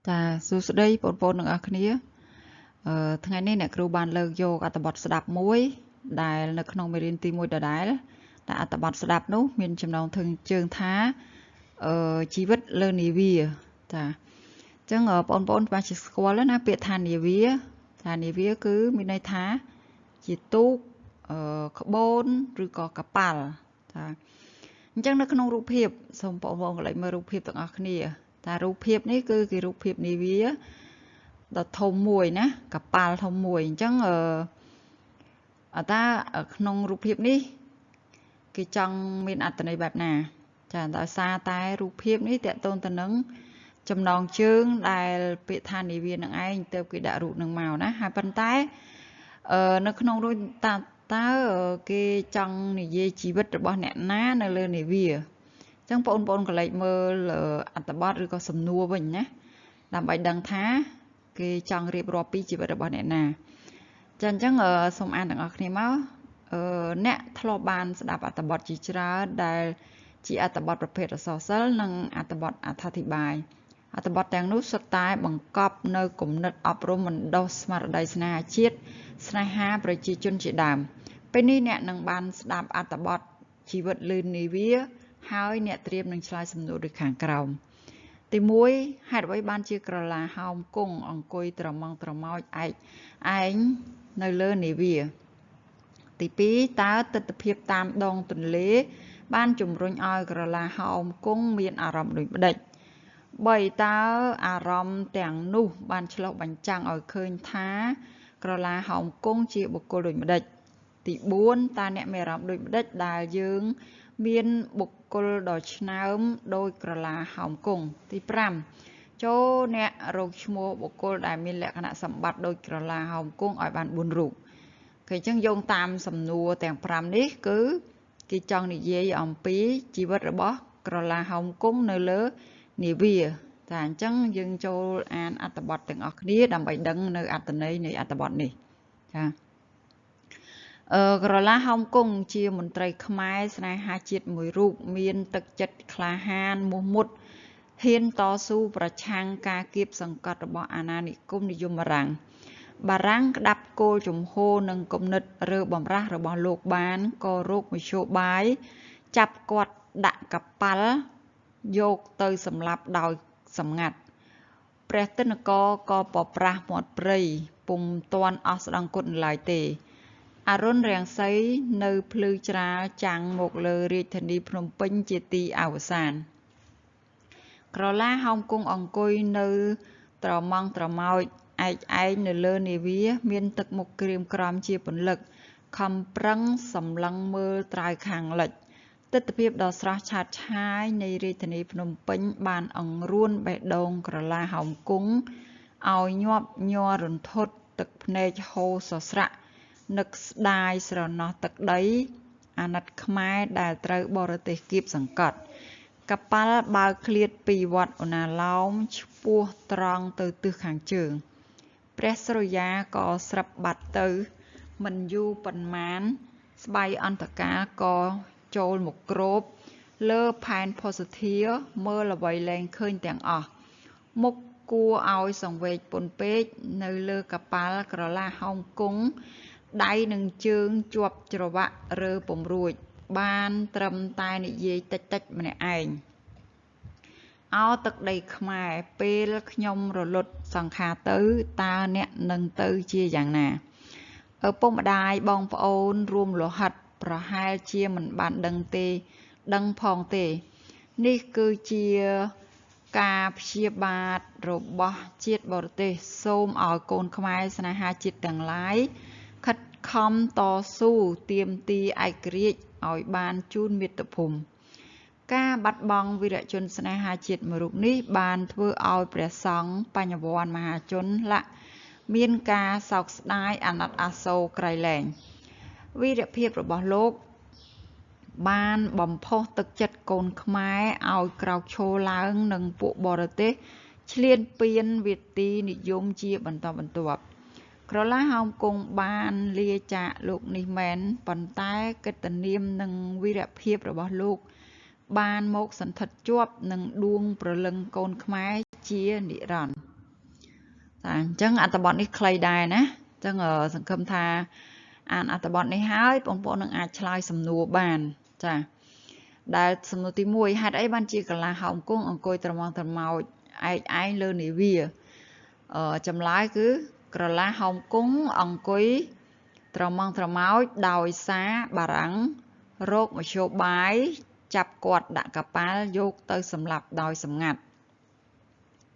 ចាសួស្តីបងប្អូនទាំងអស់គ្នាថ្ងៃនេះអ្នកគ្រូបានលើកយកអត្ថបទស្ដាប់មួយដែលនៅក្នុងមេរៀនទី1ដដែលតែអត្ថបទស្ដាប់នោះមានចំណងជើងថាជីវិតលើនាវាចាអញ្ចឹងបងប្អូនច្បាស់ជាស្គាល់ណាពាក្យថានាវាគឺមានន័យថាជាទូកក្បូនឬក៏កប៉ាល់ចាអញ្ចឹងនៅក្នុងរូបភាពសូមបងប្អូនកន្លែងមើលរូបភាពទាំងអស់គ្នាតែរូបភាពនេះគឺរូបភាពនាវាដ៏ធំមួយណាកប៉ាល់ធំមួយអញ្ចឹងតាក្នុងរូបភាពនេះគេចង់មានអត្ថន័យបែបណាចាដោយសារតែរូបភាពនេះតកតូនទៅនឹងចំណងជើងដែលពាក្យថានាវានឹងឯងទៅគេដាក់រូបនឹងមកណាហើយប៉ុន្តែនៅក្នុងរូបតើគេចង់និយាយជីវិតរបស់អ្នកណានៅលើនាវាអញ្ចឹងបងប្អូនកន្លែងមើលអត្ថបទឬក៏សំណួរវិញណាដើម្បីដឹងថាគេចង់រៀបរាប់ពីជីវិតរបស់អ្នកណាចាអញ្ចឹងសូមអានទាំងអស់គ្នាមកអ្នកធ្លាប់បានស្ដាប់អត្ថបទជាច្រើនដែលជាអត្ថបទប្រភេទអក្សរសិល្ប៍និងអត្ថបទអត្ថាធិប្បាយអត្ថបទទាំងនោះសុទ្ធតែបង្កប់នៅគំនិតអប់រំបណ្ដុះស្មារតីស្នេហាជាតិស្នេហាប្រជាជនជាដើមពេលនេះអ្នកនឹងបានស្ដាប់អត្ថបទជីវិតលឿននាវាហើយអ្នកត្រៀមនឹងឆ្លើយសំណួរដូចខាងក្រោមទី1ហេតុអ្វីបានជាក្រឡាហោមគង់អង្គុយត្រមងត្រមោចឯងនៅលើនាវាទី2តើទិដ្ឋភាពតាមដងទន្លេបានជំរុញឲ្យក្រឡាហោមគង់មានអារម្មណ៍ដូចម្ដេច3តើអារម្មណ៍ទាំងនោះបានឆ្លុះបញ្ចាំងឲ្យឃើញថាក្រឡាហោមគង់ជាបុគ្គលដូចម្ដេចទី4តើអ្នកមានអារម្មណ៍ដូចម្ដេចដែលយើងមានបុគ្គលដ៏ឆ្នើមដោយក្រឡាហោមគង់ទី5ចូលអ្នករកឈ្មោះបុគ្គលដែលមានលក្ខណៈសម្បត្តិដូចក្រឡាហោមគង់ឲ្យបាន4រូបគេអញ្ចឹងយោងតាមសំណួរទាំង5នេះគឺគេចង់និយាយអំពីជីវិតរបស់ក្រឡាហោមគង់នៅលើនាវាតែអញ្ចឹងយើងចូលអានអត្ថបទទាំងអស់គ្នាដើម្បីដឹងនៅអត្ថន័យនៃអត្ថបទនេះចាក្រឡាហោមគង់ជាមន្ត្រីខ្មែរស្នេហាជាតិមួយរូបមានទឹកចិត្តក្លាហានមោះមុតហ៊ានតស៊ូប្រឆាំងការគៀបសង្កត់របស់អាណានិគមនិយមបារាំងក្តាប់គោលជំហរនិងគំនិតរើបំរាស់របស់លោកបានក៏រកមធ្យោបាយចាប់គាត់ដាក់កប៉ាល់យកទៅសម្លាប់ដោយសម្ងាត់ព្រះទិនករក៏ប្រប្រាស់មាត់ព្រៃពុំទាន់អស់ស្ដង់គុណឡើយទេអរុណរាំងសីនៅភ្លឺច្រាលចាំងមកលើរាជធានីភ្នំពេញជាទីអវសានក្រឡាហោមគង់អង្គុយនៅត្រមងត្រមោចឯងនៅលើនាវាមានទឹកមុខក្រៀមក្រំជាពន្លឹកខំប្រឹងសម្លឹងមើលត្រើយខាងលិចទិដ្ឋភាពដ៏ស្រស់ឆើតឆាយនៃរាជធានីភ្នំពេញបានអង្រួនបេះដូងក្រឡាហោមគង់ឲ្យញាប់ញ័ររន្ធត់ទឹកភ្នែកហូរសស្រាក់នឹកស្ដាយស្រណោះទឹកដីអាណិតខ្មែរដែលត្រូវបរទេសគៀបសង្កត់កប៉ាល់បើកឃ្លាតពីវត្តឧណាឡោមឆ្ពោះត្រង់ទៅទិសខាងជើងព្រះសុរិយាក៏ស្រាប់បាត់ទៅមិនយូរប៉ុន្មានស្បៃអន្តកាលក៏ចូលមកគ្របលើផែនភស្តុធារមើលអ្វីលែងឃើញទាំងអស់មុខគួរឲ្យសង្វេគពន់ពេកនៅលើកប៉ាល់ក្រឡាហោមគង់ដៃនិងជើងជាប់ច្រវាក់រើពំរួចបានត្រឹមតែនិយាយតិចម្នាក់ឯងអោទឹកដីខ្មែរពេលខ្ញុំរលត់សង្ខារទៅតើអ្នកនឹងទៅជាយ៉ាងណាឪពុកម្ដាយបងប្អូនរួមលោហិតប្រហែលជាមិនបានដឹងផងទេនេះគឺជាការព្យាបាទរបស់ជាតិបរទេសសូមឲ្យកូនខ្មែរស្នេហាជាតិទាំងឡាយខិតខំតស៊ូទាមទារឯករាជ្យឲ្យបានជូនមាតុភូមិការបាត់បង់វីរជនស្នេហាជាតិមួយរូបនេះបានធ្វើឲ្យព្រះសង្ឃបញ្ញវន្តមហាជនមានការសោកស្ដាយអាណិតអាសូរក្រៃលែងវីរភាពរបស់លោកបានបំផុសទឹកចិត្តកូនខ្មែរឲ្យក្រោកឈរឡើងនឹងពួកបរទេសឈ្លានពានវេទីនិយមជាបន្តបន្ទាប់ក្រឡាហោមគង់បានលាចាកលោកនេះមែនប៉ុន្តែកិត្តិនាមនិងវីរភាពរបស់លោកបានមកសន្ធិដ្ឋជាប់នឹងដួងព្រលឹងកូនខ្មែរជានិរន្តរ៍ ចាអញ្ចឹងអត្ថបទនេះខ្លីដែរណាអញ្ចឹងសង្ឃឹមថាអានអត្ថបទនេះហើយបងប្អូននឹងអាចឆ្លើយសំណួរបានចាដែលសំណួរទី1ហេតុអីបានជាកលាហោមគង់អង្គុយត្រមងត្រមោចឯងលើនាវាចម្លើយគឺក្រឡាហោមគង់អង្គុយត្រមងត្រមោចដោយសារបារាំងរោគមធ្យោបាយចាប់គាត់ដាក់កប៉ាល់យកទៅសម្លាប់ដោយសម្ងាត់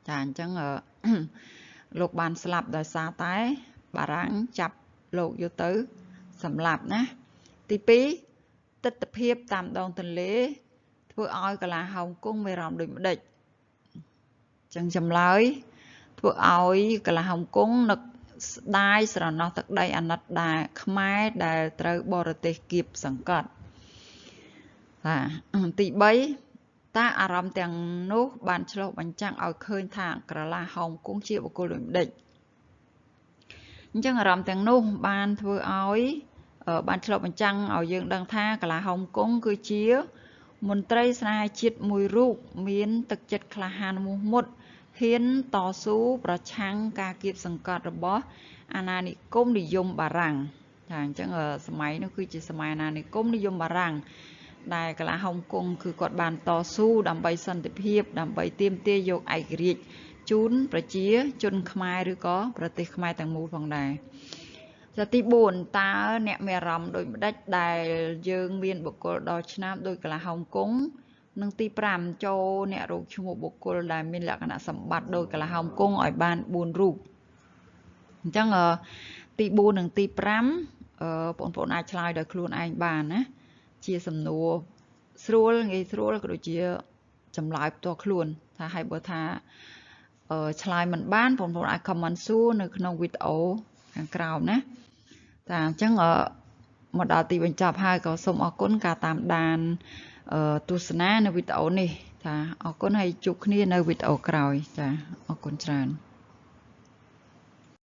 ចាអញ្ចឹងលោកបានស្លាប់ដោយសារតែបារាំងចាប់លោកយកទៅសម្លាប់ណាទី2ទិដ្ឋភាពតាមដងទន្លេធ្វើឲ្យកលាហោមគង់មានអារម្មណ៍ដូចម្ដេចអញ្ចឹងចម្លើយធ្វើឲ្យកលាហោមគង់នឹកស្ដាយស្រណោះទឹកដីអាណិតដែលខ្មែរដែលត្រូវបរទេសគៀបសង្កត់ទី3តើអារម្មណ៍ទាំងនោះបានឆ្លុះបញ្ចាំងឲ្យឃើញថាក្រឡាហោមគង់ជាបុគ្គលដូចម្ដេចអញ្ចឹងអារម្មណ៍ទាំងនោះបានធ្វើឲ្យបានឆ្លុះបញ្ចាំងឲ្យយើងដឹងថាក្រឡាហោមគង់គឺជាមន្ត្រីស្នេហាជាតិមួយរូបមានទឹកចិត្តក្លាហានមោះមុតហ៊ានតស៊ូប្រឆាំងការគៀបសង្កត់របស់អាណានិគមនិយមបារាំងចាអញ្ចឹងសម័យនោះគឺជាសម័យអាណានិគមនិយមបារាំងដែលកលាហោមគង់គឺគាត់បានតស៊ូដើម្បីសន្តិភាពដើម្បីទាមទារយកឯករាជ្យជូនប្រជាជនខ្មែរឬក៏ប្រទេសខ្មែរទាំងមូលផងដែរទី4តើអ្នកមានអារម្មណ៍ដូចម្ដេចដែលយើងមានបុគ្គលដ៏ឆ្នើមដោយកលាហោមគង់និងទី5ចូលអ្នករកឈ្មោះបុគ្គលដែលមានលក្ខណៈសម្បត្តិដោយកលាហោមគង់ឲ្យបាន4រូបអញ្ចឹងទី4និងទី5បងប្អូនអាចឆ្លើយដោយខ្លួនឯងបានណាជាសំណួរស្រួលងាយស្រួលក៏ដូចជាចម្លើយផ្ទាល់ខ្លួនថាឲ្យបើថាឆ្លើយមិនបានបងប្អូនអាច comment សួរនៅក្នុងវីដេអូខាងក្រោមណាចាអញ្ចឹងមកដល់ទីបញ្ចប់ហើយក៏សូមអរគុណការតាមដានទស្សនានៅវីដេអូនេះចាអរគុណហើយជួបគ្នានៅវីដេអូក្រោយចាអរគុណច្រើន